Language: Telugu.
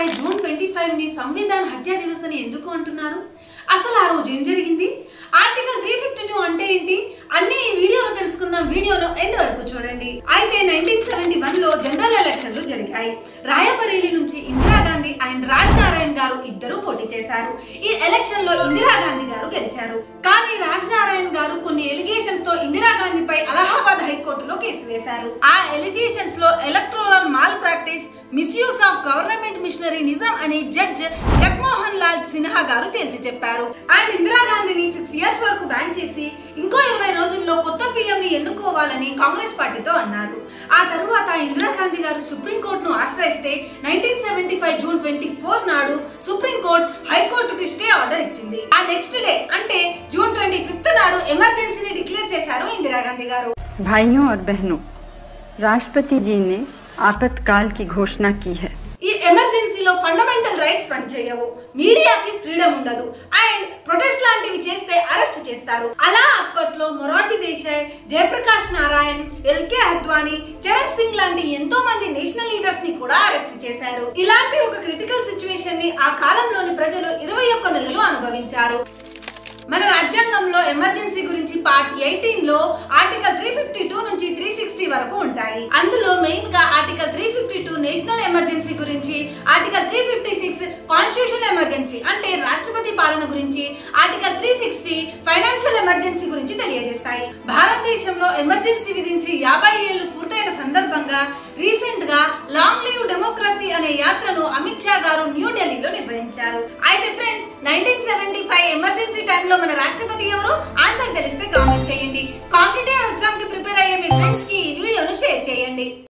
1975 జూన్ 25 ని సంవిధాన హత్యా దివస్ అని ఎందుకు అంటున్నారు? అసలు ఆ రోజు ఏం జరిగింది? ఆర్టికల్ 352 అంటే ఏంటి? అన్ని ఈ వీడియోలో తెలుసుకుందాం. వీడియోను ఎండ్ వరకు చూడండి. అయితే 1971 లో జనరల్ ఎలక్షన్లు జరిగాయి. రాయబరేలీ నుంచి ఇందిరాగాంధీ అండ్ రాజ్ నారాయణ్ గారు ఇద్దరు పోటీ చేశారు. ఈ ఎలక్షన్ లో ఇందిరాగాంధీ గారు గెలిచారు. కానీ రాజ్ నారాయణ్ గారు కొన్ని ఎలిగేషన్స్ తో ఇందిరాగాంధీపై అలహాబాద్ హైకోర్టులో కేసు వేశారు. ఆ ఎలిగేషన్స్ లో electoral malpractice, misuse of government machinery నిజం అని జడ్జ్ జగమోహన్ లాల్ సిన్హా గారు తేల్చి చెప్పారు. అండ్ ఇందిరాగాంధీని 6 years వరకు బ్యాన్ చేసి ఇంకో 20 రోజుల్లో కొత్త పీఎం ని ఎన్నుకోవాలని కాంగ్రెస్ పార్టీతో అన్నారు. ఆ తరువాత ఇందిరాగాంధీ గారు సుప్రీంకోర్టును ఆశ్రయిస్తే 1975 జూన్ 24 నాడు సుప్రీంకోర్టు హైకోర్టుకి స్టే ఆర్డర్ ఇచ్చింది. ఆ నెక్స్ట్ డే అంటే జూన్ 25 నాడు ఎమర్జెన్సీని డిక్లేర్ చేశారు ఇందిరాగాంధీ గారు. भाइयों और बहनों, राष्ट्रपति जी ने आपातकाल की घोषणा की है. ఈ ఎమర్జెన్సీలో ఫండమెంటల్ రైట్స్ పనిచేయవు, మీడియాకి ఫ్రీడమ్ ఉండదు, అండ్ ప్రొటెస్ట్ లాంటివి చేస్తే అరెస్ట్ చేస్తారు. అలా అప్పట్లో మొరార్జీ దేశాయ్, జయప్రకాష్ నారాయణ్, ఎల్కే అద్వానీ, చరణ్ సింగ్ లాంటి ఎంతో మంది నేషనల్ లీడర్స్ ని కూడా అరెస్ట్ చేశారు. ఇలాంటి ఒక క్రిటికల్ సిచ్యువేషన్ ని ఆ కాలంలోని ప్రజలు 21 నెలలు అనుభవించారు. మన రాజ్యాంగంలో ఎమర్జెన్సీ గురించి పార్ట్ 18 లో ఆర్టికల్ 352 నుంచి 360 వరకు ఉంటాయి. అందులో మెయిన్ గా ఆర్టికల్ 352 నేషనల్ ఎమర్జెన్సీ గురించి, ఆర్టికల్ 356 కాన్స్టిట్యూషనల్ ఎమర్జెన్సీ అంటే రాష్ట్రపతి పాలన గురించి, ఆర్టికల్ 360 ఫైనాన్షియల్ ఎమర్జెన్సీ గురించి తెలియజేస్తాయి. భారతదేశంలో ఎమర్జెన్సీ విధించి 50 ఏళ్లు పూర్తయిన సందర్భంగా రీసెంట్ గా లాంగ్ లీవ్ డెమోక్రసీ అనే యాత్రను అమిత్ షా గారు న్యూఢిల్లీలో నిర్వహించారు. అయితే ఫ్రెండ్స్, 1975 ఎమర్జెన్సీ టైంలో మన రాష్ట్రపతి ఎవరు? ఆన్సర్ తెలిస్తే కామెంట్ చేయండి. కాంపిటేటివ్ ఎగ్జామ్ కి ప్రిపేర్ అయ్యే మీ ఫ్రెండ్స్ కి ఈ వీడియోను షేర్ చేయండి.